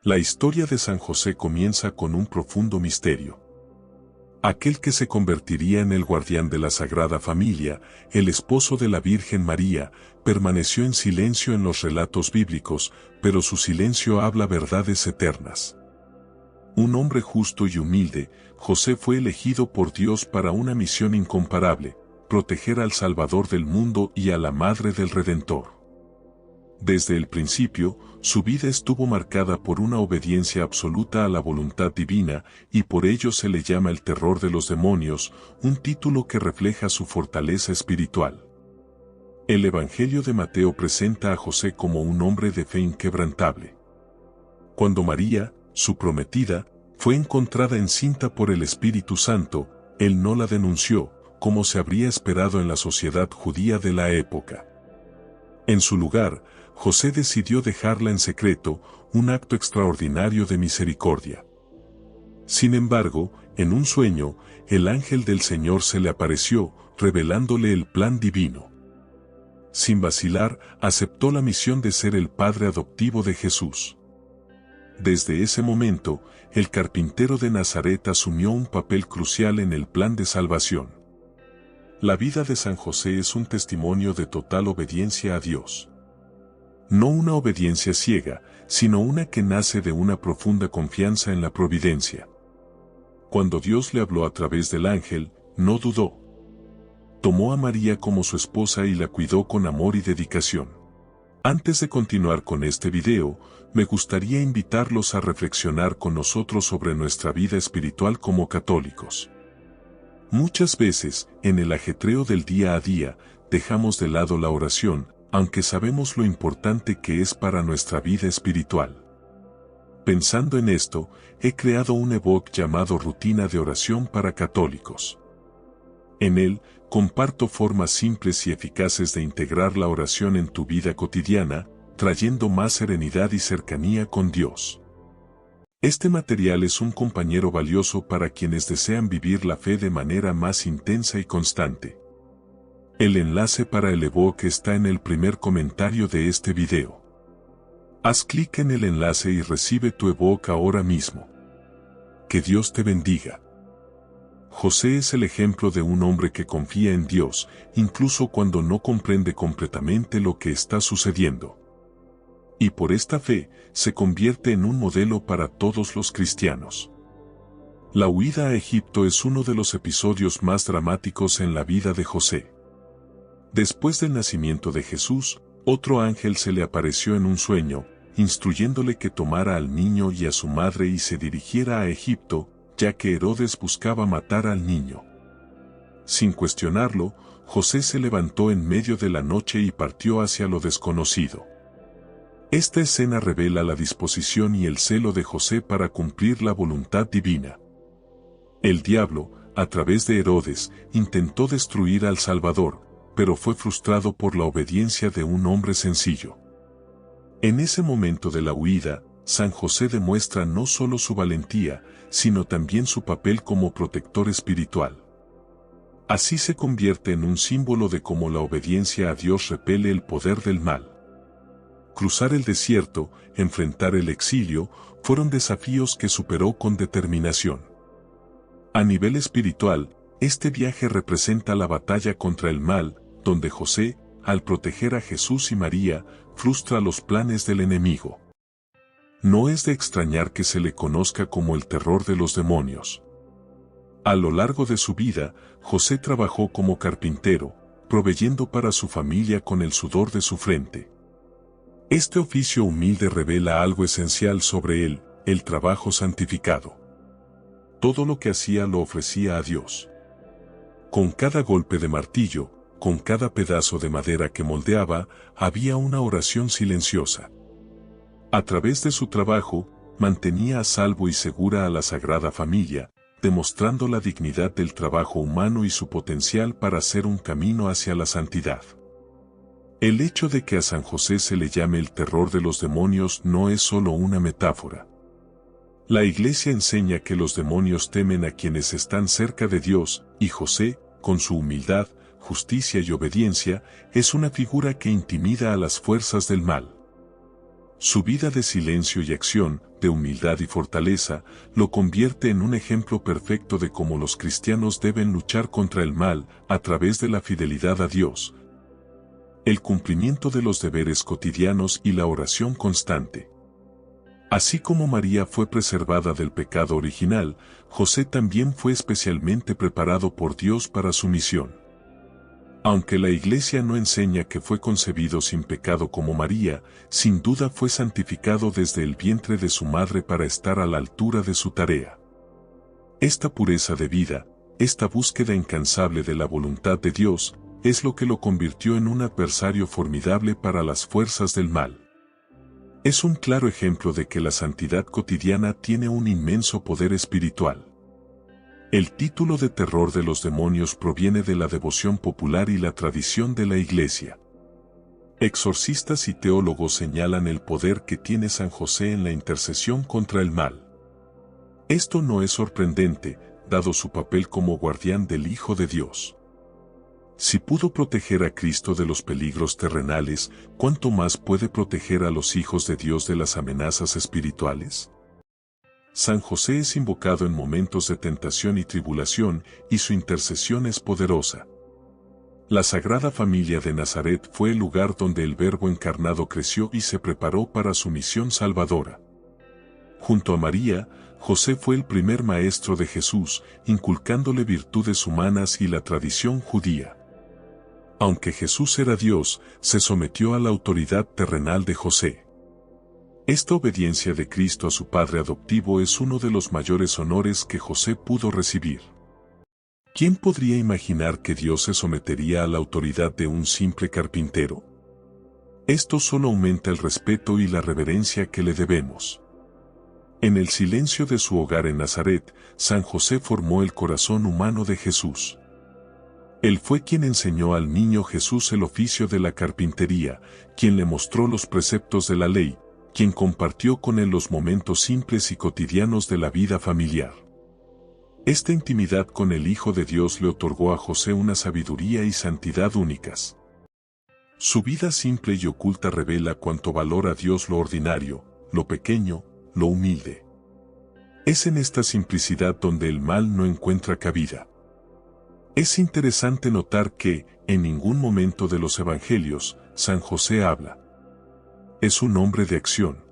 La historia de San José comienza con un profundo misterio. Aquel que se convertiría en el guardián de la Sagrada Familia, el esposo de la Virgen María, permaneció en silencio en los relatos bíblicos, pero su silencio habla verdades eternas. Un hombre justo y humilde, José fue elegido por Dios para una misión incomparable: proteger al Salvador del mundo y a la Madre del Redentor. Desde el principio, su vida estuvo marcada por una obediencia absoluta a la voluntad divina, y por ello se le llama el terror de los demonios, un título que refleja su fortaleza espiritual. El Evangelio de Mateo presenta a José como un hombre de fe inquebrantable. Cuando María, su prometida, fue encontrada encinta por el Espíritu Santo, él no la denunció, como se habría esperado en la sociedad judía de la época. En su lugar, José decidió dejarla en secreto, un acto extraordinario de misericordia. Sin embargo, en un sueño, el ángel del Señor se le apareció, revelándole el plan divino. Sin vacilar, aceptó la misión de ser el padre adoptivo de Jesús. Desde ese momento, el carpintero de Nazaret asumió un papel crucial en el plan de salvación. La vida de San José es un testimonio de total obediencia a Dios. No una obediencia ciega, sino una que nace de una profunda confianza en la providencia. Cuando Dios le habló a través del ángel, no dudó. Tomó a María como su esposa y la cuidó con amor y dedicación. Antes de continuar con este video, me gustaría invitarlos a reflexionar con nosotros sobre nuestra vida espiritual como católicos. Muchas veces, en el ajetreo del día a día, dejamos de lado la oración, aunque sabemos lo importante que es para nuestra vida espiritual. Pensando en esto, he creado un ebook llamado Rutina de Oración para Católicos. En él, comparto formas simples y eficaces de integrar la oración en tu vida cotidiana, trayendo más serenidad y cercanía con Dios. Este material es un compañero valioso para quienes desean vivir la fe de manera más intensa y constante. El enlace para el ebook está en el primer comentario de este video. Haz clic en el enlace y recibe tu ebook ahora mismo. Que Dios te bendiga. José es el ejemplo de un hombre que confía en Dios, incluso cuando no comprende completamente lo que está sucediendo. Y por esta fe, se convierte en un modelo para todos los cristianos. La huida a Egipto es uno de los episodios más dramáticos en la vida de José. Después del nacimiento de Jesús, otro ángel se le apareció en un sueño, instruyéndole que tomara al niño y a su madre y se dirigiera a Egipto, ya que Herodes buscaba matar al niño. Sin cuestionarlo, José se levantó en medio de la noche y partió hacia lo desconocido. Esta escena revela la disposición y el celo de José para cumplir la voluntad divina. El diablo, a través de Herodes, intentó destruir al Salvador, pero fue frustrado por la obediencia de un hombre sencillo. En ese momento de la huida, San José demuestra no solo su valentía, sino también su papel como protector espiritual. Así se convierte en un símbolo de cómo la obediencia a Dios repele el poder del mal. Cruzar el desierto, enfrentar el exilio, fueron desafíos que superó con determinación. A nivel espiritual, este viaje representa la batalla contra el mal, donde José, al proteger a Jesús y María, frustra los planes del enemigo. No es de extrañar que se le conozca como el terror de los demonios. A lo largo de su vida, José trabajó como carpintero, proveyendo para su familia con el sudor de su frente. Este oficio humilde revela algo esencial sobre él, el trabajo santificado. Todo lo que hacía lo ofrecía a Dios. Con cada golpe de martillo, con cada pedazo de madera que moldeaba, había una oración silenciosa. A través de su trabajo, mantenía a salvo y segura a la Sagrada Familia, demostrando la dignidad del trabajo humano y su potencial para ser un camino hacia la santidad. El hecho de que a San José se le llame el terror de los demonios no es solo una metáfora. La Iglesia enseña que los demonios temen a quienes están cerca de Dios, y José, con su humildad, justicia y obediencia, es una figura que intimida a las fuerzas del mal. Su vida de silencio y acción, de humildad y fortaleza, lo convierte en un ejemplo perfecto de cómo los cristianos deben luchar contra el mal a través de la fidelidad a Dios, el cumplimiento de los deberes cotidianos y la oración constante. Así como María fue preservada del pecado original, José también fue especialmente preparado por Dios para su misión. Aunque la Iglesia no enseña que fue concebido sin pecado como María, sin duda fue santificado desde el vientre de su madre para estar a la altura de su tarea. Esta pureza de vida, esta búsqueda incansable de la voluntad de Dios, es lo que lo convirtió en un adversario formidable para las fuerzas del mal. Es un claro ejemplo de que la santidad cotidiana tiene un inmenso poder espiritual. El título de terror de los demonios proviene de la devoción popular y la tradición de la Iglesia. Exorcistas y teólogos señalan el poder que tiene San José en la intercesión contra el mal. Esto no es sorprendente, dado su papel como guardián del Hijo de Dios. Si pudo proteger a Cristo de los peligros terrenales, ¿cuánto más puede proteger a los hijos de Dios de las amenazas espirituales? San José es invocado en momentos de tentación y tribulación, y su intercesión es poderosa. La Sagrada Familia de Nazaret fue el lugar donde el Verbo encarnado creció y se preparó para su misión salvadora. Junto a María, José fue el primer maestro de Jesús, inculcándole virtudes humanas y la tradición judía. Aunque Jesús era Dios, se sometió a la autoridad terrenal de José. Esta obediencia de Cristo a su Padre adoptivo es uno de los mayores honores que José pudo recibir. ¿Quién podría imaginar que Dios se sometería a la autoridad de un simple carpintero? Esto solo aumenta el respeto y la reverencia que le debemos. En el silencio de su hogar en Nazaret, San José formó el corazón humano de Jesús. Él fue quien enseñó al niño Jesús el oficio de la carpintería, quien le mostró los preceptos de la ley, quien compartió con él los momentos simples y cotidianos de la vida familiar. Esta intimidad con el Hijo de Dios le otorgó a José una sabiduría y santidad únicas. Su vida simple y oculta revela cuánto valora Dios lo ordinario, lo pequeño, lo humilde. Es en esta simplicidad donde el mal no encuentra cabida. Es interesante notar que, en ningún momento de los evangelios, San José habla. Es un hombre de acción.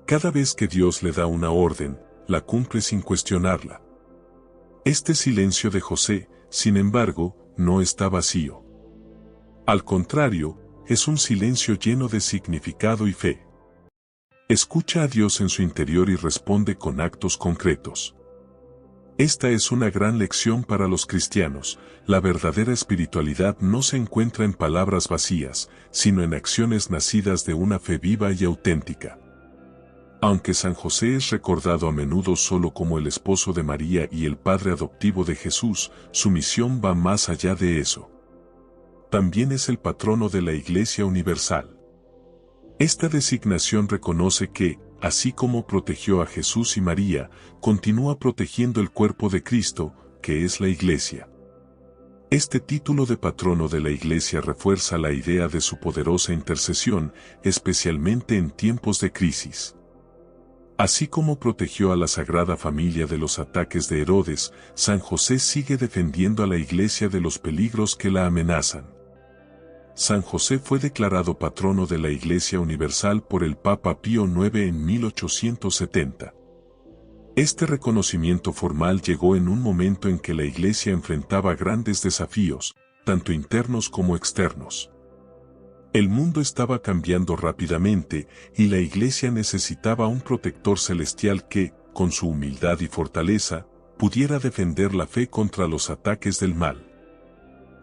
Cada vez que Dios le da una orden, la cumple sin cuestionarla. Este silencio de José, sin embargo, no está vacío. Al contrario, es un silencio lleno de significado y fe. Escucha a Dios en su interior y responde con actos concretos. Esta es una gran lección para los cristianos. La verdadera espiritualidad no se encuentra en palabras vacías, sino en acciones nacidas de una fe viva y auténtica. Aunque San José es recordado a menudo solo como el esposo de María y el padre adoptivo de Jesús, su misión va más allá de eso. También es el patrono de la Iglesia Universal. Esta designación reconoce que, así como protegió a Jesús y María, continúa protegiendo el cuerpo de Cristo, que es la Iglesia. Este título de patrono de la Iglesia refuerza la idea de su poderosa intercesión, especialmente en tiempos de crisis. Así como protegió a la Sagrada Familia de los ataques de Herodes, San José sigue defendiendo a la Iglesia de los peligros que la amenazan. San José fue declarado patrono de la Iglesia Universal por el Papa Pío IX en 1870. Este reconocimiento formal llegó en un momento en que la Iglesia enfrentaba grandes desafíos, tanto internos como externos. El mundo estaba cambiando rápidamente, y la Iglesia necesitaba un protector celestial que, con su humildad y fortaleza, pudiera defender la fe contra los ataques del mal.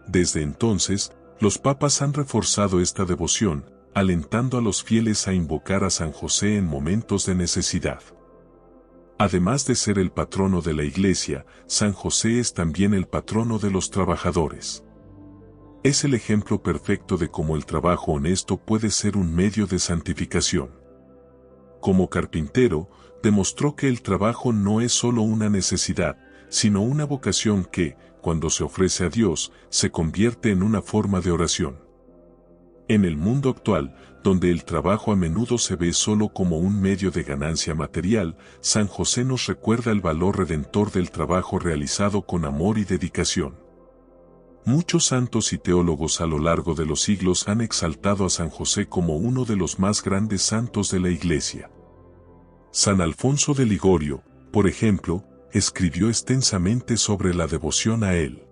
Desde entonces, los papas han reforzado esta devoción, alentando a los fieles a invocar a San José en momentos de necesidad. Además de ser el patrono de la Iglesia, San José es también el patrono de los trabajadores. Es el ejemplo perfecto de cómo el trabajo honesto puede ser un medio de santificación. Como carpintero, demostró que el trabajo no es solo una necesidad, sino una vocación que, cuando se ofrece a Dios, se convierte en una forma de oración. En el mundo actual, donde el trabajo a menudo se ve solo como un medio de ganancia material, San José nos recuerda el valor redentor del trabajo realizado con amor y dedicación. Muchos santos y teólogos a lo largo de los siglos han exaltado a San José como uno de los más grandes santos de la Iglesia. San Alfonso de Ligorio, por ejemplo, escribió extensamente sobre la devoción a él.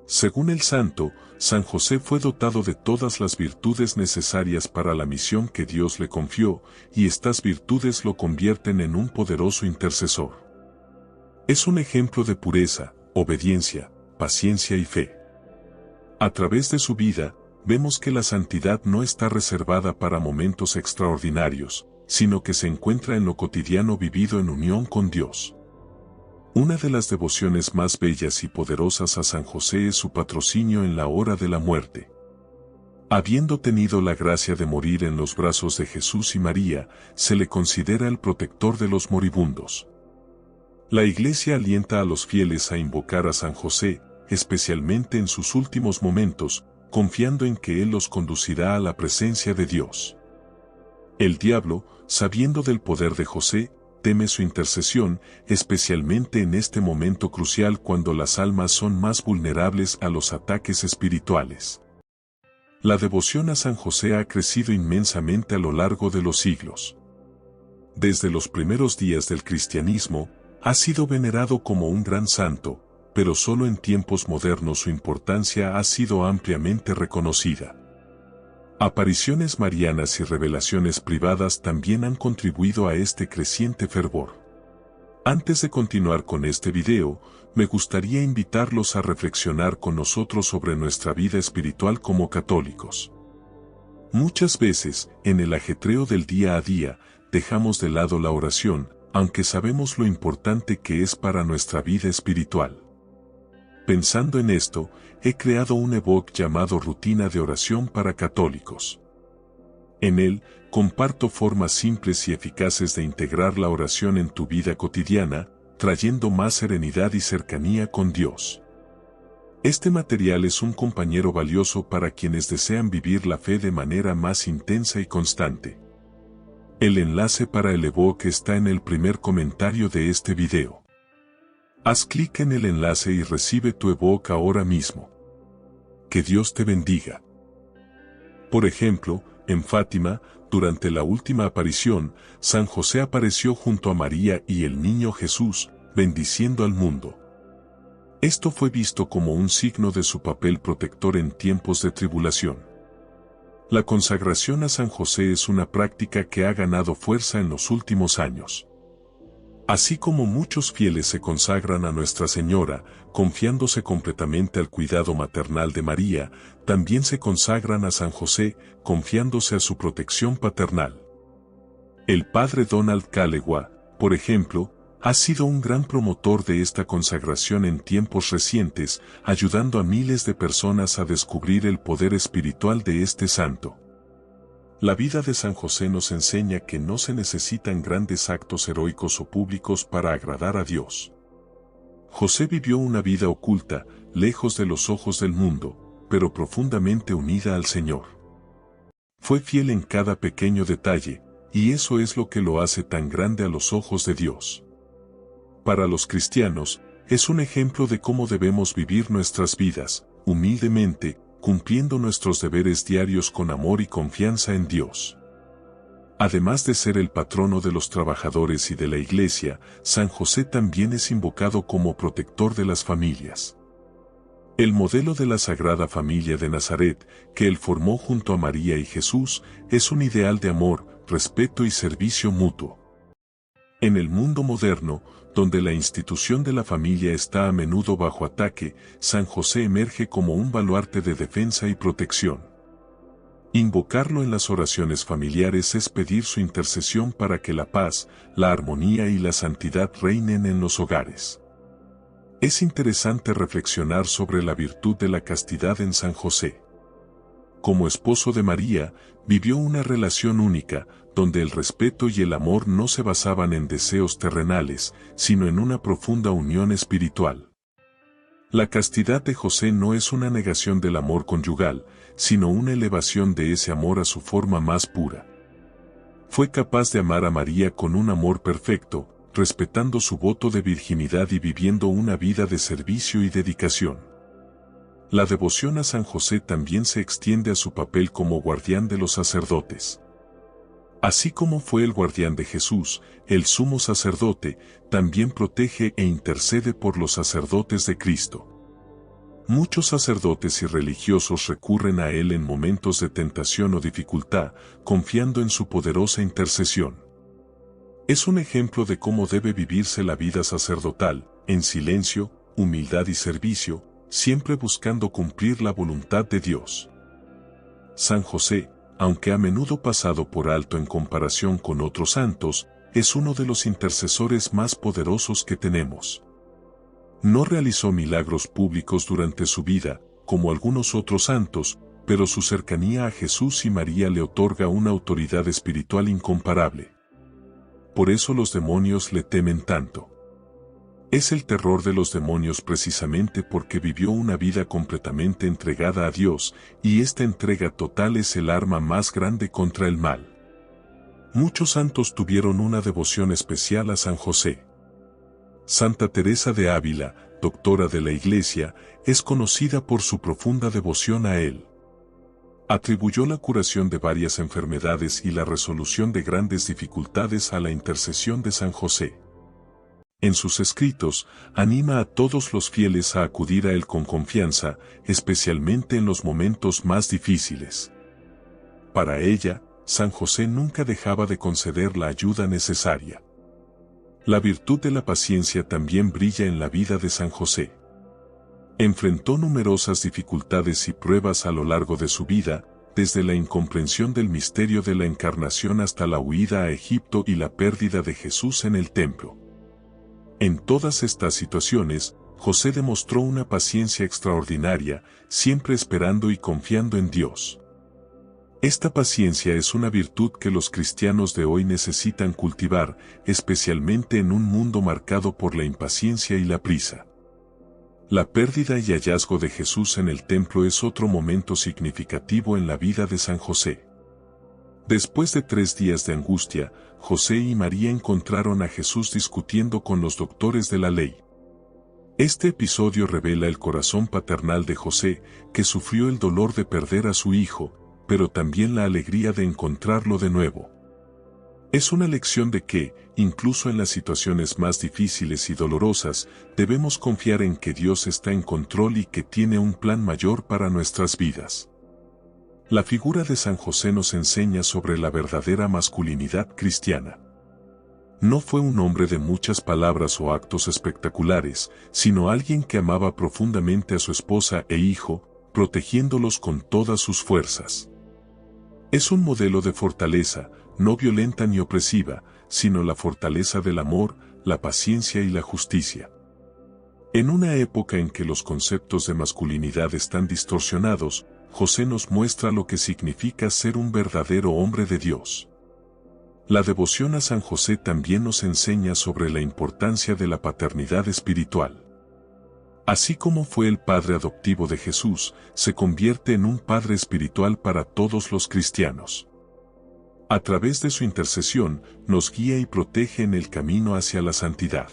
Según el santo, San José fue dotado de todas las virtudes necesarias para la misión que Dios le confió, y estas virtudes lo convierten en un poderoso intercesor. Es un ejemplo de pureza, obediencia, paciencia y fe. A través de su vida, vemos que la santidad no está reservada para momentos extraordinarios, sino que se encuentra en lo cotidiano vivido en unión con Dios. Una de las devociones más bellas y poderosas a San José es su patrocinio en la hora de la muerte. Habiendo tenido la gracia de morir en los brazos de Jesús y María, se le considera el protector de los moribundos. La Iglesia alienta a los fieles a invocar a San José, especialmente en sus últimos momentos, confiando en que Él los conducirá a la presencia de Dios. El diablo, sabiendo del poder de José, teme su intercesión, especialmente en este momento crucial cuando las almas son más vulnerables a los ataques espirituales. La devoción a San José ha crecido inmensamente a lo largo de los siglos. Desde los primeros días del cristianismo, ha sido venerado como un gran santo, pero solo en tiempos modernos su importancia ha sido ampliamente reconocida. Apariciones marianas y revelaciones privadas también han contribuido a este creciente fervor. Antes de continuar con este video, me gustaría invitarlos a reflexionar con nosotros sobre nuestra vida espiritual como católicos. Muchas veces, en el ajetreo del día a día, dejamos de lado la oración, aunque sabemos lo importante que es para nuestra vida espiritual. Pensando en esto, he creado un ebook llamado Rutina de Oración para Católicos. En él, comparto formas simples y eficaces de integrar la oración en tu vida cotidiana, trayendo más serenidad y cercanía con Dios. Este material es un compañero valioso para quienes desean vivir la fe de manera más intensa y constante. El enlace para el ebook está en el primer comentario de este video. Haz clic en el enlace y recibe tu ebook ahora mismo. Que Dios te bendiga. Por ejemplo, en Fátima, durante la última aparición, San José apareció junto a María y el niño Jesús, bendiciendo al mundo. Esto fue visto como un signo de su papel protector en tiempos de tribulación. La consagración a San José es una práctica que ha ganado fuerza en los últimos años. Así como muchos fieles se consagran a Nuestra Señora, confiándose completamente al cuidado maternal de María, también se consagran a San José, confiándose a su protección paternal. El padre Donald Calewa, por ejemplo, ha sido un gran promotor de esta consagración en tiempos recientes, ayudando a miles de personas a descubrir el poder espiritual de este santo. La vida de San José nos enseña que no se necesitan grandes actos heroicos o públicos para agradar a Dios. José vivió una vida oculta, lejos de los ojos del mundo, pero profundamente unida al Señor. Fue fiel en cada pequeño detalle, y eso es lo que lo hace tan grande a los ojos de Dios. Para los cristianos, es un ejemplo de cómo debemos vivir nuestras vidas, humildemente, cumpliendo nuestros deberes diarios con amor y confianza en Dios. Además de ser el patrono de los trabajadores y de la Iglesia, San José también es invocado como protector de las familias. El modelo de la Sagrada Familia de Nazaret, que él formó junto a María y Jesús, es un ideal de amor, respeto y servicio mutuo. En el mundo moderno, donde la institución de la familia está a menudo bajo ataque, San José emerge como un baluarte de defensa y protección. Invocarlo en las oraciones familiares es pedir su intercesión para que la paz, la armonía y la santidad reinen en los hogares. Es interesante reflexionar sobre la virtud de la castidad en San José. Como esposo de María, vivió una relación única, donde el respeto y el amor no se basaban en deseos terrenales, sino en una profunda unión espiritual. La castidad de José no es una negación del amor conyugal, sino una elevación de ese amor a su forma más pura. Fue capaz de amar a María con un amor perfecto, respetando su voto de virginidad y viviendo una vida de servicio y dedicación. La devoción a San José también se extiende a su papel como guardián de los sacerdotes. Así como fue el guardián de Jesús, el sumo sacerdote, también protege e intercede por los sacerdotes de Cristo. Muchos sacerdotes y religiosos recurren a él en momentos de tentación o dificultad, confiando en su poderosa intercesión. Es un ejemplo de cómo debe vivirse la vida sacerdotal, en silencio, humildad y servicio, siempre buscando cumplir la voluntad de Dios. San José, aunque a menudo pasado por alto en comparación con otros santos, es uno de los intercesores más poderosos que tenemos. No realizó milagros públicos durante su vida, como algunos otros santos, pero su cercanía a Jesús y María le otorga una autoridad espiritual incomparable. Por eso los demonios le temen tanto. Es el terror de los demonios precisamente porque vivió una vida completamente entregada a Dios, y esta entrega total es el arma más grande contra el mal. Muchos santos tuvieron una devoción especial a San José. Santa Teresa de Ávila, doctora de la Iglesia, es conocida por su profunda devoción a él. Atribuyó la curación de varias enfermedades y la resolución de grandes dificultades a la intercesión de San José. En sus escritos, anima a todos los fieles a acudir a él con confianza, especialmente en los momentos más difíciles. Para ella, San José nunca dejaba de conceder la ayuda necesaria. La virtud de la paciencia también brilla en la vida de San José. Enfrentó numerosas dificultades y pruebas a lo largo de su vida, desde la incomprensión del misterio de la encarnación hasta la huida a Egipto y la pérdida de Jesús en el templo. En todas estas situaciones, José demostró una paciencia extraordinaria, siempre esperando y confiando en Dios. Esta paciencia es una virtud que los cristianos de hoy necesitan cultivar, especialmente en un mundo marcado por la impaciencia y la prisa. La pérdida y hallazgo de Jesús en el templo es otro momento significativo en la vida de San José. Después de 3 días de angustia, José y María encontraron a Jesús discutiendo con los doctores de la ley. Este episodio revela el corazón paternal de José, que sufrió el dolor de perder a su hijo, pero también la alegría de encontrarlo de nuevo. Es una lección de que, incluso en las situaciones más difíciles y dolorosas, debemos confiar en que Dios está en control y que tiene un plan mayor para nuestras vidas. La figura de San José nos enseña sobre la verdadera masculinidad cristiana. No fue un hombre de muchas palabras o actos espectaculares, sino alguien que amaba profundamente a su esposa e hijo, protegiéndolos con todas sus fuerzas. Es un modelo de fortaleza, no violenta ni opresiva, sino la fortaleza del amor, la paciencia y la justicia. En una época en que los conceptos de masculinidad están distorsionados, José nos muestra lo que significa ser un verdadero hombre de Dios. La devoción a San José también nos enseña sobre la importancia de la paternidad espiritual. Así como fue el padre adoptivo de Jesús, se convierte en un padre espiritual para todos los cristianos. A través de su intercesión, nos guía y protege en el camino hacia la santidad.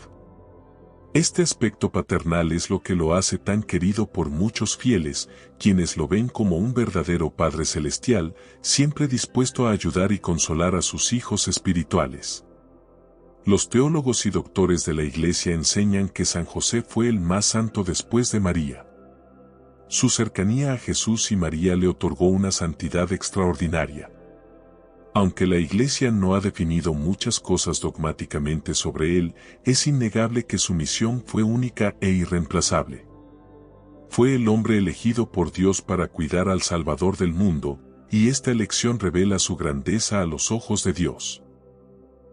Este aspecto paternal es lo que lo hace tan querido por muchos fieles, quienes lo ven como un verdadero Padre Celestial, siempre dispuesto a ayudar y consolar a sus hijos espirituales. Los teólogos y doctores de la Iglesia enseñan que San José fue el más santo después de María. Su cercanía a Jesús y María le otorgó una santidad extraordinaria. Aunque la Iglesia no ha definido muchas cosas dogmáticamente sobre él, es innegable que su misión fue única e irreemplazable. Fue el hombre elegido por Dios para cuidar al Salvador del mundo, y esta elección revela su grandeza a los ojos de Dios.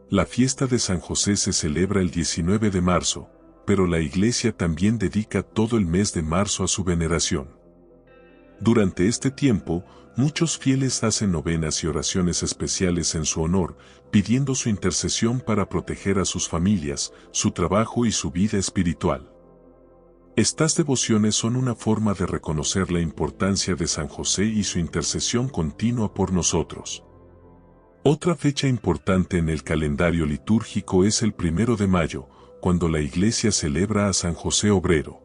La fiesta de San José se celebra el 19 de marzo, pero la Iglesia también dedica todo el mes de marzo a su veneración. Durante este tiempo, muchos fieles hacen novenas y oraciones especiales en su honor, pidiendo su intercesión para proteger a sus familias, su trabajo y su vida espiritual. Estas devociones son una forma de reconocer la importancia de San José y su intercesión continua por nosotros. Otra fecha importante en el calendario litúrgico es el 1 de mayo, cuando la Iglesia celebra a San José Obrero.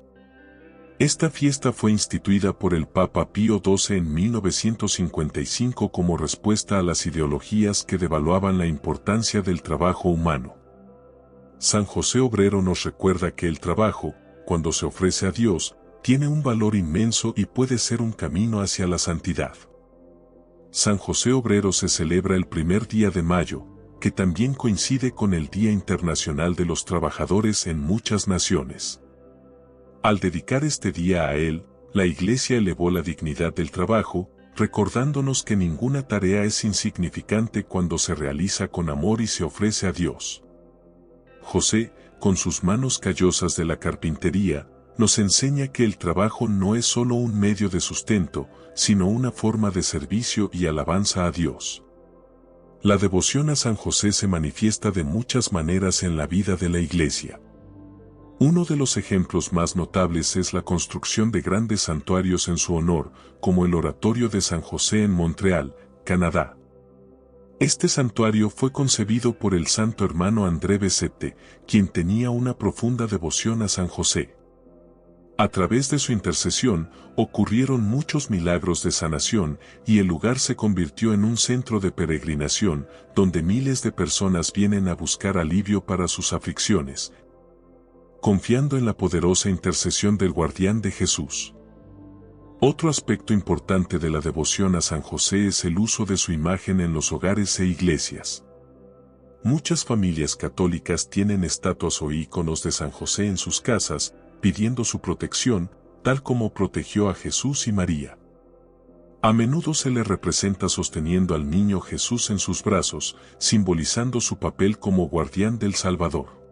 Esta fiesta fue instituida por el Papa Pío XII en 1955 como respuesta a las ideologías que devaluaban la importancia del trabajo humano. San José Obrero nos recuerda que el trabajo, cuando se ofrece a Dios, tiene un valor inmenso y puede ser un camino hacia la santidad. San José Obrero se celebra el primer día de mayo, que también coincide con el Día Internacional de los Trabajadores en muchas naciones. Al dedicar este día a él, la Iglesia elevó la dignidad del trabajo, recordándonos que ninguna tarea es insignificante cuando se realiza con amor y se ofrece a Dios. José, con sus manos callosas de la carpintería, nos enseña que el trabajo no es solo un medio de sustento, sino una forma de servicio y alabanza a Dios. La devoción a San José se manifiesta de muchas maneras en la vida de la Iglesia. Uno de los ejemplos más notables es la construcción de grandes santuarios en su honor, como el Oratorio de San José en Montreal, Canadá. Este santuario fue concebido por el santo hermano André Bessette, quien tenía una profunda devoción a San José. A través de su intercesión, ocurrieron muchos milagros de sanación y el lugar se convirtió en un centro de peregrinación, donde miles de personas vienen a buscar alivio para sus aflicciones, confiando en la poderosa intercesión del guardián de Jesús. Otro aspecto importante de la devoción a San José es el uso de su imagen en los hogares e iglesias. Muchas familias católicas tienen estatuas o íconos de San José en sus casas, pidiendo su protección, tal como protegió a Jesús y María. A menudo se le representa sosteniendo al niño Jesús en sus brazos, simbolizando su papel como guardián del Salvador.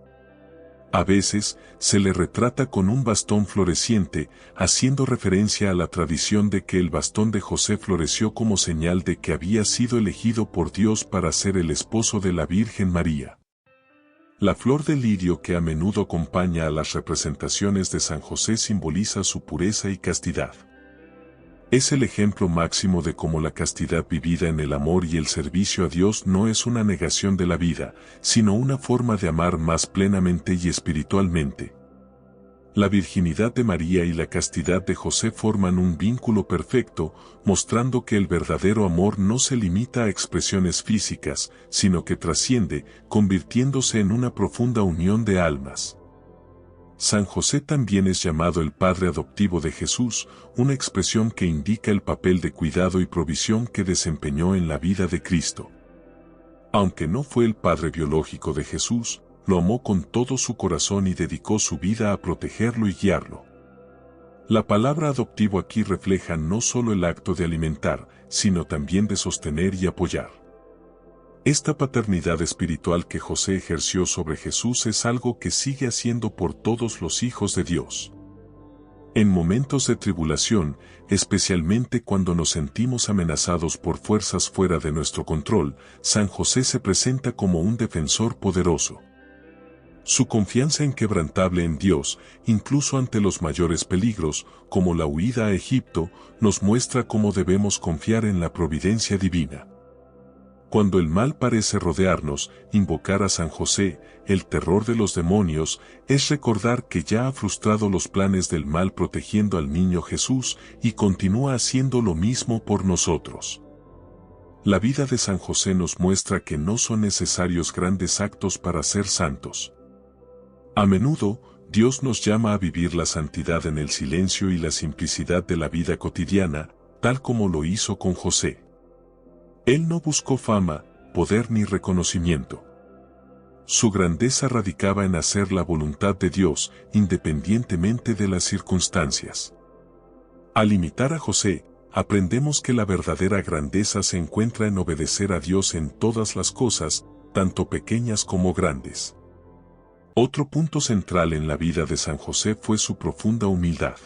A veces, se le retrata con un bastón floreciente, haciendo referencia a la tradición de que el bastón de José floreció como señal de que había sido elegido por Dios para ser el esposo de la Virgen María. La flor de lirio que a menudo acompaña a las representaciones de San José simboliza su pureza y castidad. Es el ejemplo máximo de cómo la castidad vivida en el amor y el servicio a Dios no es una negación de la vida, sino una forma de amar más plenamente y espiritualmente. La virginidad de María y la castidad de José forman un vínculo perfecto, mostrando que el verdadero amor no se limita a expresiones físicas, sino que trasciende, convirtiéndose en una profunda unión de almas. San José también es llamado el Padre adoptivo de Jesús, una expresión que indica el papel de cuidado y provisión que desempeñó en la vida de Cristo. Aunque no fue el padre biológico de Jesús, lo amó con todo su corazón y dedicó su vida a protegerlo y guiarlo. La palabra adoptivo aquí refleja no solo el acto de alimentar, sino también de sostener y apoyar. Esta paternidad espiritual que José ejerció sobre Jesús es algo que sigue haciendo por todos los hijos de Dios. En momentos de tribulación, especialmente cuando nos sentimos amenazados por fuerzas fuera de nuestro control, San José se presenta como un defensor poderoso. Su confianza inquebrantable en Dios, incluso ante los mayores peligros, como la huida a Egipto, nos muestra cómo debemos confiar en la providencia divina. Cuando el mal parece rodearnos, invocar a San José, el terror de los demonios, es recordar que ya ha frustrado los planes del mal protegiendo al niño Jesús y continúa haciendo lo mismo por nosotros. La vida de San José nos muestra que no son necesarios grandes actos para ser santos. A menudo, Dios nos llama a vivir la santidad en el silencio y la simplicidad de la vida cotidiana, tal como lo hizo con José. Él no buscó fama, poder ni reconocimiento. Su grandeza radicaba en hacer la voluntad de Dios, independientemente de las circunstancias. Al imitar a José, aprendemos que la verdadera grandeza se encuentra en obedecer a Dios en todas las cosas, tanto pequeñas como grandes. Otro punto central en la vida de San José fue su profunda humildad.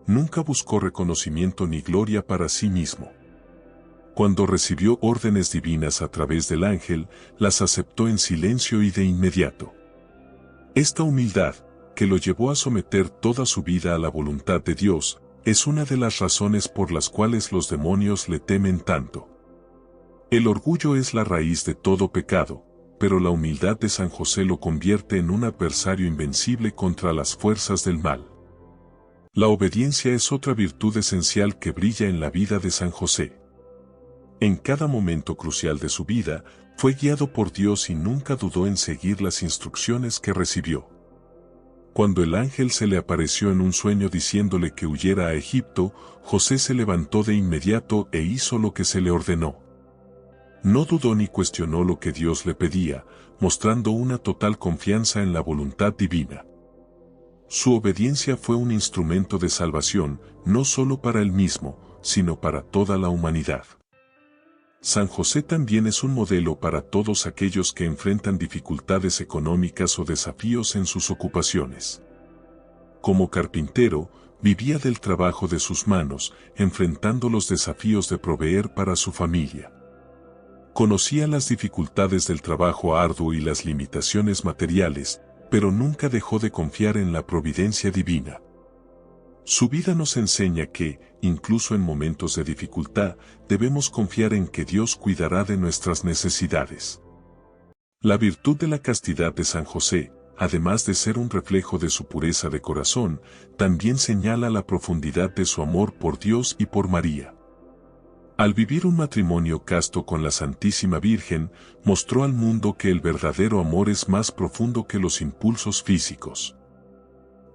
Nunca buscó reconocimiento ni gloria para sí mismo. Cuando recibió órdenes divinas a través del ángel, las aceptó en silencio y de inmediato. Esta humildad, que lo llevó a someter toda su vida a la voluntad de Dios, es una de las razones por las cuales los demonios le temen tanto. El orgullo es la raíz de todo pecado, pero la humildad de San José lo convierte en un adversario invencible contra las fuerzas del mal. La obediencia es otra virtud esencial que brilla en la vida de San José. En cada momento crucial de su vida, fue guiado por Dios y nunca dudó en seguir las instrucciones que recibió. Cuando el ángel se le apareció en un sueño diciéndole que huyera a Egipto, José se levantó de inmediato e hizo lo que se le ordenó. No dudó ni cuestionó lo que Dios le pedía, mostrando una total confianza en la voluntad divina. Su obediencia fue un instrumento de salvación, no solo para él mismo, sino para toda la humanidad. San José también es un modelo para todos aquellos que enfrentan dificultades económicas o desafíos en sus ocupaciones. Como carpintero, vivía del trabajo de sus manos, enfrentando los desafíos de proveer para su familia. Conocía las dificultades del trabajo arduo y las limitaciones materiales, pero nunca dejó de confiar en la providencia divina. Su vida nos enseña que, incluso en momentos de dificultad, debemos confiar en que Dios cuidará de nuestras necesidades. La virtud de la castidad de San José, además de ser un reflejo de su pureza de corazón, también señala la profundidad de su amor por Dios y por María. Al vivir un matrimonio casto con la Santísima Virgen, mostró al mundo que el verdadero amor es más profundo que los impulsos físicos.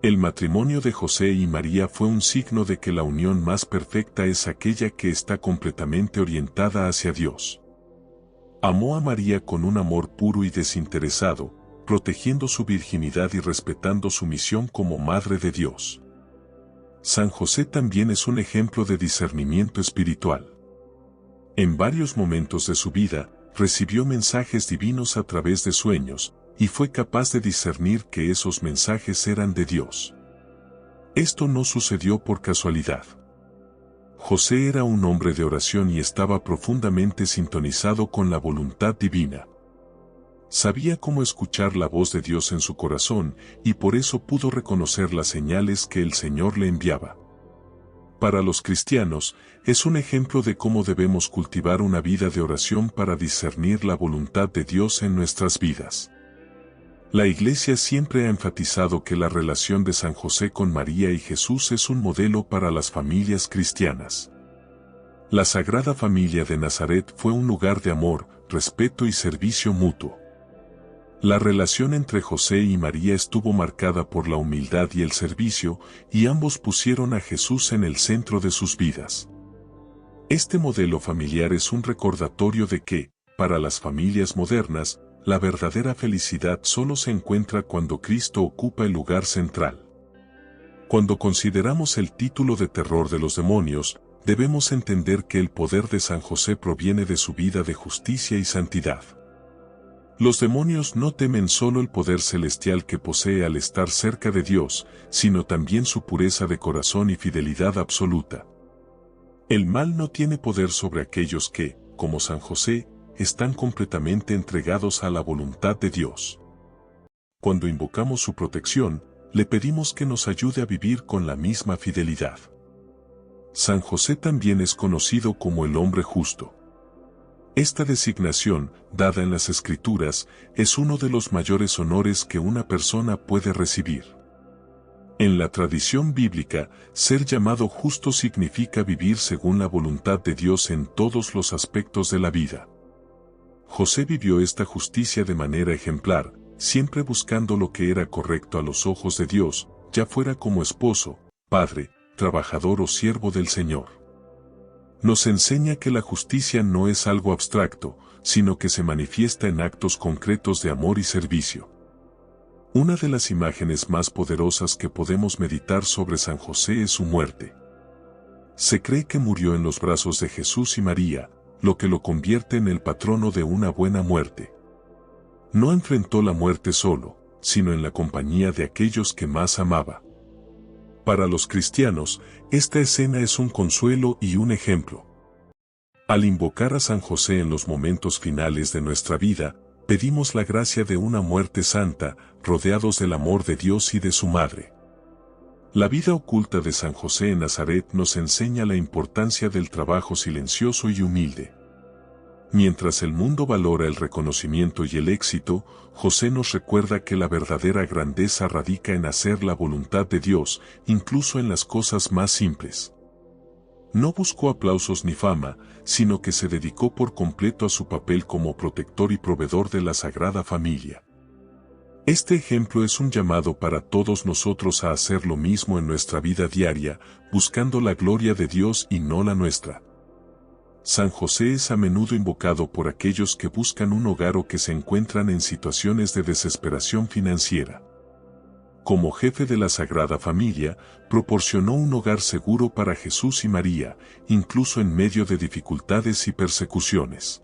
El matrimonio de José y María fue un signo de que la unión más perfecta es aquella que está completamente orientada hacia Dios. Amó a María con un amor puro y desinteresado, protegiendo su virginidad y respetando su misión como Madre de Dios. San José también es un ejemplo de discernimiento espiritual. En varios momentos de su vida, recibió mensajes divinos a través de sueños, y fue capaz de discernir que esos mensajes eran de Dios. Esto no sucedió por casualidad. José era un hombre de oración y estaba profundamente sintonizado con la voluntad divina. Sabía cómo escuchar la voz de Dios en su corazón y por eso pudo reconocer las señales que el Señor le enviaba. Para los cristianos, es un ejemplo de cómo debemos cultivar una vida de oración para discernir la voluntad de Dios en nuestras vidas. La Iglesia siempre ha enfatizado que la relación de San José con María y Jesús es un modelo para las familias cristianas. La Sagrada Familia de Nazaret fue un lugar de amor, respeto y servicio mutuo. La relación entre José y María estuvo marcada por la humildad y el servicio, y ambos pusieron a Jesús en el centro de sus vidas. Este modelo familiar es un recordatorio de que, para las familias modernas, la verdadera felicidad solo se encuentra cuando Cristo ocupa el lugar central. Cuando consideramos el título de terror de los demonios, debemos entender que el poder de San José proviene de su vida de justicia y santidad. Los demonios no temen solo el poder celestial que posee al estar cerca de Dios, sino también su pureza de corazón y fidelidad absoluta. El mal no tiene poder sobre aquellos que, como San José, están completamente entregados a la voluntad de Dios. Cuando invocamos su protección, le pedimos que nos ayude a vivir con la misma fidelidad. San José también es conocido como el hombre justo. Esta designación, dada en las Escrituras, es uno de los mayores honores que una persona puede recibir. En la tradición bíblica, ser llamado justo significa vivir según la voluntad de Dios en todos los aspectos de la vida. José vivió esta justicia de manera ejemplar, siempre buscando lo que era correcto a los ojos de Dios, ya fuera como esposo, padre, trabajador o siervo del Señor. Nos enseña que la justicia no es algo abstracto, sino que se manifiesta en actos concretos de amor y servicio. Una de las imágenes más poderosas que podemos meditar sobre San José es su muerte. Se cree que murió en los brazos de Jesús y María, lo que lo convierte en el patrono de una buena muerte. No enfrentó la muerte solo, sino en la compañía de aquellos que más amaba. Para los cristianos, esta escena es un consuelo y un ejemplo. Al invocar a San José en los momentos finales de nuestra vida, pedimos la gracia de una muerte santa, rodeados del amor de Dios y de su Madre. La vida oculta de San José en Nazaret nos enseña la importancia del trabajo silencioso y humilde. Mientras el mundo valora el reconocimiento y el éxito, José nos recuerda que la verdadera grandeza radica en hacer la voluntad de Dios, incluso en las cosas más simples. No buscó aplausos ni fama, sino que se dedicó por completo a su papel como protector y proveedor de la Sagrada Familia. Este ejemplo es un llamado para todos nosotros a hacer lo mismo en nuestra vida diaria, buscando la gloria de Dios y no la nuestra. San José es a menudo invocado por aquellos que buscan un hogar o que se encuentran en situaciones de desesperación financiera. Como jefe de la Sagrada Familia, proporcionó un hogar seguro para Jesús y María, incluso en medio de dificultades y persecuciones.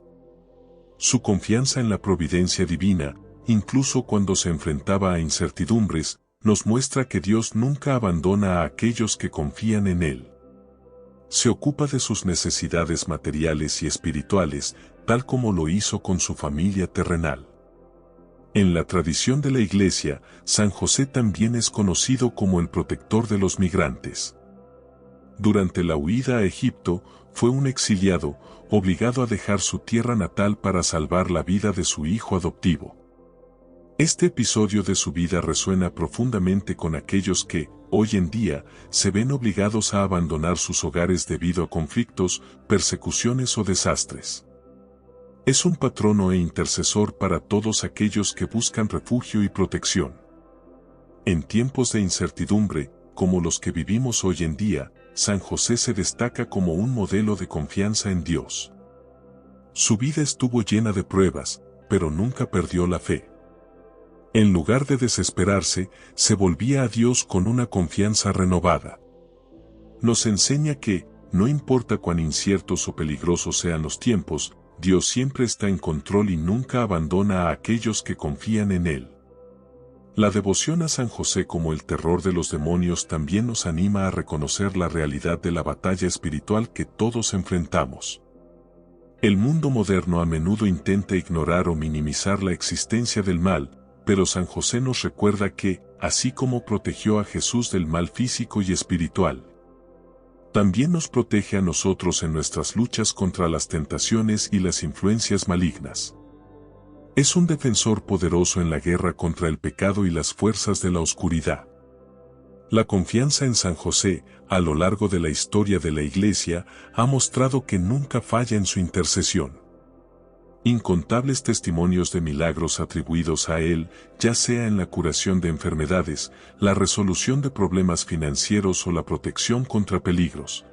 Su confianza en la providencia divina, incluso cuando se enfrentaba a incertidumbres, nos muestra que Dios nunca abandona a aquellos que confían en Él. Se ocupa de sus necesidades materiales y espirituales, tal como lo hizo con su familia terrenal. En la tradición de la Iglesia, San José también es conocido como el protector de los migrantes. Durante la huida a Egipto, fue un exiliado, obligado a dejar su tierra natal para salvar la vida de su hijo adoptivo. Este episodio de su vida resuena profundamente con aquellos que, hoy en día, se ven obligados a abandonar sus hogares debido a conflictos, persecuciones o desastres. Es un patrono e intercesor para todos aquellos que buscan refugio y protección. En tiempos de incertidumbre, como los que vivimos hoy en día, San José se destaca como un modelo de confianza en Dios. Su vida estuvo llena de pruebas, pero nunca perdió la fe. En lugar de desesperarse, se volvía a Dios con una confianza renovada. Nos enseña que, no importa cuán inciertos o peligrosos sean los tiempos, Dios siempre está en control y nunca abandona a aquellos que confían en Él. La devoción a San José como el terror de los demonios también nos anima a reconocer la realidad de la batalla espiritual que todos enfrentamos. El mundo moderno a menudo intenta ignorar o minimizar la existencia del mal, pero San José nos recuerda que, así como protegió a Jesús del mal físico y espiritual, también nos protege a nosotros en nuestras luchas contra las tentaciones y las influencias malignas. Es un defensor poderoso en la guerra contra el pecado y las fuerzas de la oscuridad. La confianza en San José, a lo largo de la historia de la Iglesia, ha mostrado que nunca falla en su intercesión. Incontables testimonios de milagros atribuidos a él, ya sea en la curación de enfermedades, la resolución de problemas financieros o la protección contra peligros,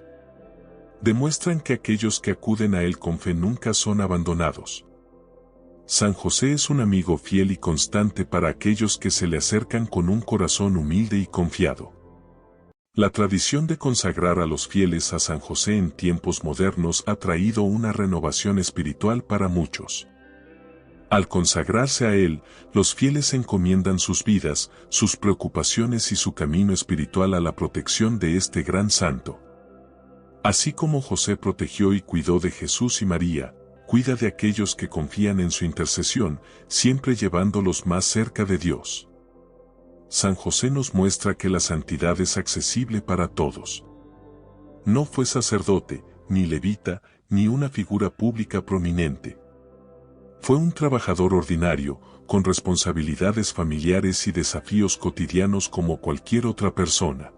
demuestran que aquellos que acuden a él con fe nunca son abandonados. San José es un amigo fiel y constante para aquellos que se le acercan con un corazón humilde y confiado. La tradición de consagrar a los fieles a San José en tiempos modernos ha traído una renovación espiritual para muchos. Al consagrarse a él, los fieles encomiendan sus vidas, sus preocupaciones y su camino espiritual a la protección de este gran santo. Así como José protegió y cuidó de Jesús y María, cuida de aquellos que confían en su intercesión, siempre llevándolos más cerca de Dios. San José nos muestra que la santidad es accesible para todos. No fue sacerdote, ni levita, ni una figura pública prominente. Fue un trabajador ordinario, con responsabilidades familiares y desafíos cotidianos como cualquier otra persona.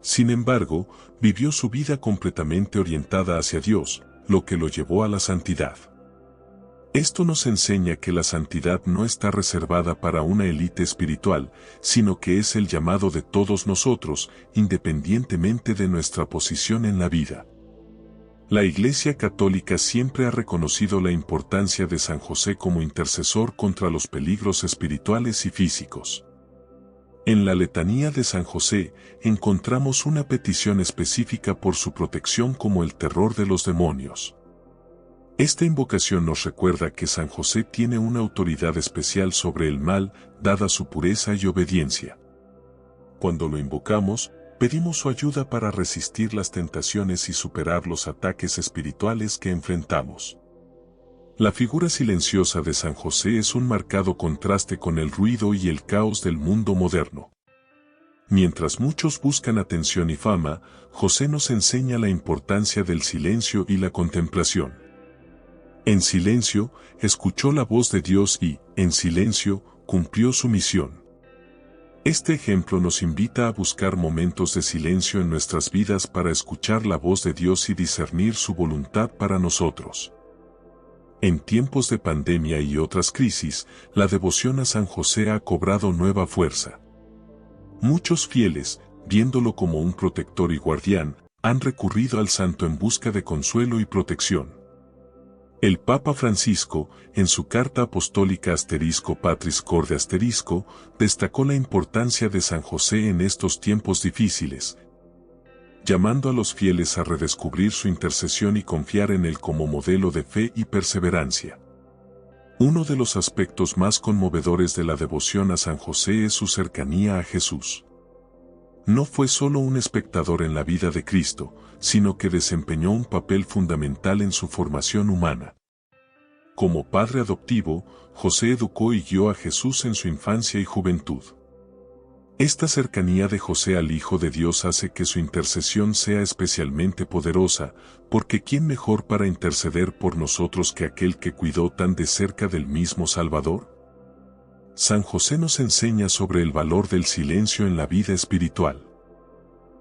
Sin embargo, vivió su vida completamente orientada hacia Dios, lo que lo llevó a la santidad. Esto nos enseña que la santidad no está reservada para una élite espiritual, sino que es el llamado de todos nosotros, independientemente de nuestra posición en la vida. La Iglesia Católica siempre ha reconocido la importancia de San José como intercesor contra los peligros espirituales y físicos. En la letanía de San José, encontramos una petición específica por su protección como el terror de los demonios. Esta invocación nos recuerda que San José tiene una autoridad especial sobre el mal, dada su pureza y obediencia. Cuando lo invocamos, pedimos su ayuda para resistir las tentaciones y superar los ataques espirituales que enfrentamos. La figura silenciosa de San José es un marcado contraste con el ruido y el caos del mundo moderno. Mientras muchos buscan atención y fama, José nos enseña la importancia del silencio y la contemplación. En silencio, escuchó la voz de Dios y, en silencio, cumplió su misión. Este ejemplo nos invita a buscar momentos de silencio en nuestras vidas para escuchar la voz de Dios y discernir su voluntad para nosotros. En tiempos de pandemia y otras crisis, la devoción a San José ha cobrado nueva fuerza. Muchos fieles, viéndolo como un protector y guardián, han recurrido al santo en busca de consuelo y protección. El Papa Francisco, en su carta apostólica Patris Corde destacó la importancia de San José en estos tiempos difíciles, llamando a los fieles a redescubrir su intercesión y confiar en él como modelo de fe y perseverancia. Uno de los aspectos más conmovedores de la devoción a San José es su cercanía a Jesús. No fue solo un espectador en la vida de Cristo, sino que desempeñó un papel fundamental en su formación humana. Como padre adoptivo, José educó y guió a Jesús en su infancia y juventud. Esta cercanía de José al Hijo de Dios hace que su intercesión sea especialmente poderosa, porque ¿quién mejor para interceder por nosotros que aquel que cuidó tan de cerca del mismo Salvador? San José nos enseña sobre el valor del silencio en la vida espiritual.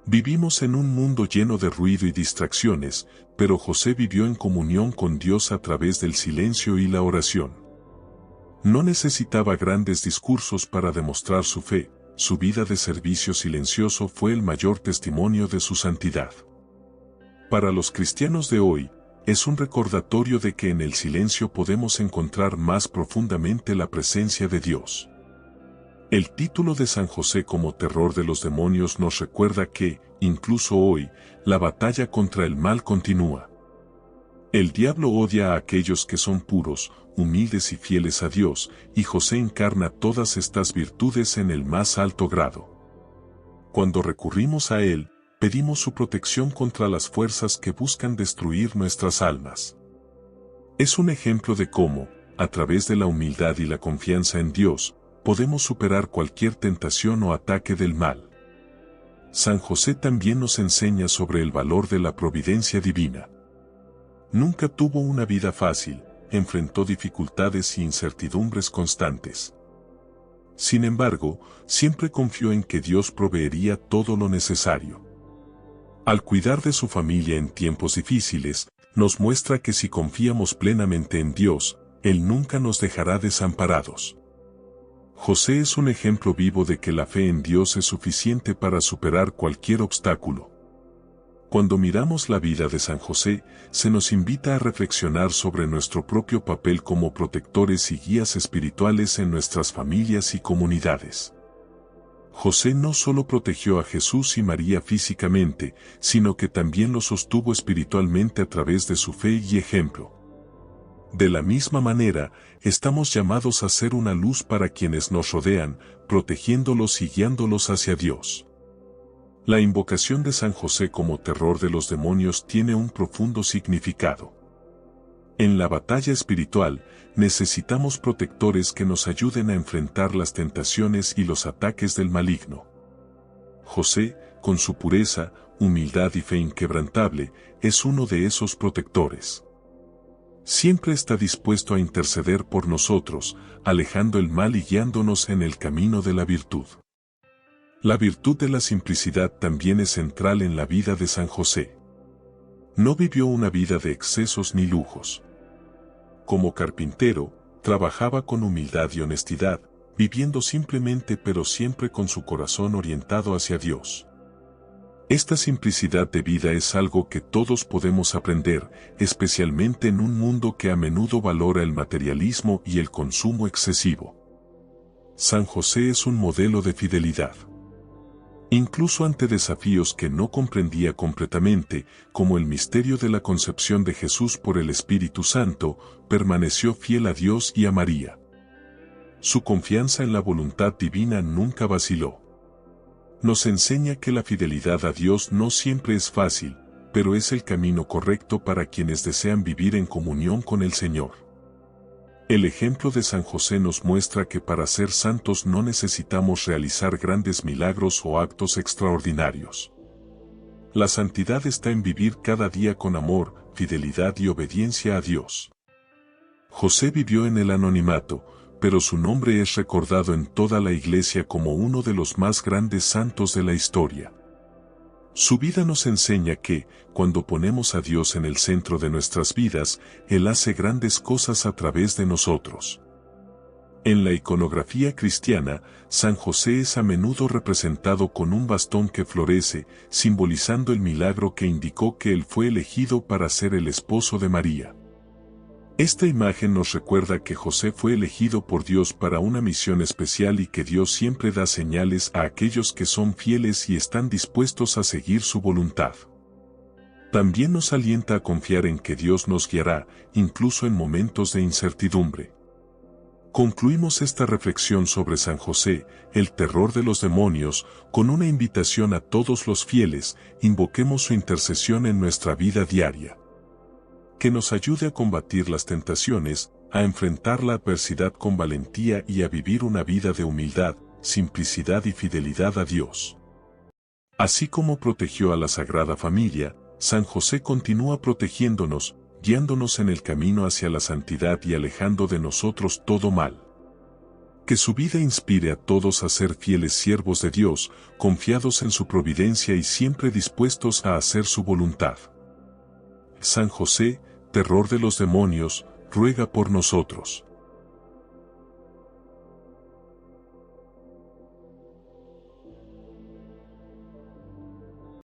Vivimos en un mundo lleno de ruido y distracciones, pero José vivió en comunión con Dios a través del silencio y la oración. No necesitaba grandes discursos para demostrar su fe. Su vida de servicio silencioso fue el mayor testimonio de su santidad. Para los cristianos de hoy, es un recordatorio de que en el silencio podemos encontrar más profundamente la presencia de Dios. El título de San José como terror de los demonios nos recuerda que, incluso hoy, la batalla contra el mal continúa. El diablo odia a aquellos que son puros, humildes y fieles a Dios, y José encarna todas estas virtudes en el más alto grado. Cuando recurrimos a él, pedimos su protección contra las fuerzas que buscan destruir nuestras almas. Es un ejemplo de cómo, a través de la humildad y la confianza en Dios, podemos superar cualquier tentación o ataque del mal. San José también nos enseña sobre el valor de la providencia divina. Nunca tuvo una vida fácil, enfrentó dificultades y incertidumbres constantes. Sin embargo, siempre confió en que Dios proveería todo lo necesario. Al cuidar de su familia en tiempos difíciles, nos muestra que si confiamos plenamente en Dios, Él nunca nos dejará desamparados. José es un ejemplo vivo de que la fe en Dios es suficiente para superar cualquier obstáculo. Cuando miramos la vida de San José, se nos invita a reflexionar sobre nuestro propio papel como protectores y guías espirituales en nuestras familias y comunidades. José no solo protegió a Jesús y María físicamente, sino que también los sostuvo espiritualmente a través de su fe y ejemplo. De la misma manera, estamos llamados a ser una luz para quienes nos rodean, protegiéndolos y guiándolos hacia Dios. La invocación de San José como terror de los demonios tiene un profundo significado. En la batalla espiritual, necesitamos protectores que nos ayuden a enfrentar las tentaciones y los ataques del maligno. José, con su pureza, humildad y fe inquebrantable, es uno de esos protectores. Siempre está dispuesto a interceder por nosotros, alejando el mal y guiándonos en el camino de la virtud. La virtud de la simplicidad también es central en la vida de San José. No vivió una vida de excesos ni lujos. Como carpintero, trabajaba con humildad y honestidad, viviendo simplemente pero siempre con su corazón orientado hacia Dios. Esta simplicidad de vida es algo que todos podemos aprender, especialmente en un mundo que a menudo valora el materialismo y el consumo excesivo. San José es un modelo de fidelidad. Incluso ante desafíos que no comprendía completamente, como el misterio de la concepción de Jesús por el Espíritu Santo, permaneció fiel a Dios y a María. Su confianza en la voluntad divina nunca vaciló. Nos enseña que la fidelidad a Dios no siempre es fácil, pero es el camino correcto para quienes desean vivir en comunión con el Señor. El ejemplo de San José nos muestra que para ser santos no necesitamos realizar grandes milagros o actos extraordinarios. La santidad está en vivir cada día con amor, fidelidad y obediencia a Dios. José vivió en el anonimato, pero su nombre es recordado en toda la Iglesia como uno de los más grandes santos de la historia. Su vida nos enseña que, cuando ponemos a Dios en el centro de nuestras vidas, Él hace grandes cosas a través de nosotros. En la iconografía cristiana, San José es a menudo representado con un bastón que florece, simbolizando el milagro que indicó que él fue elegido para ser el esposo de María. Esta imagen nos recuerda que José fue elegido por Dios para una misión especial y que Dios siempre da señales a aquellos que son fieles y están dispuestos a seguir su voluntad. También nos alienta a confiar en que Dios nos guiará, incluso en momentos de incertidumbre. Concluimos esta reflexión sobre San José, el terror de los demonios, con una invitación a todos los fieles: invoquemos su intercesión en nuestra vida diaria. Que nos ayude a combatir las tentaciones, a enfrentar la adversidad con valentía y a vivir una vida de humildad, simplicidad y fidelidad a Dios. Así como protegió a la Sagrada Familia, San José continúa protegiéndonos, guiándonos en el camino hacia la santidad y alejando de nosotros todo mal. Que su vida inspire a todos a ser fieles siervos de Dios, confiados en su providencia y siempre dispuestos a hacer su voluntad. San José, terror de los demonios, ruega por nosotros.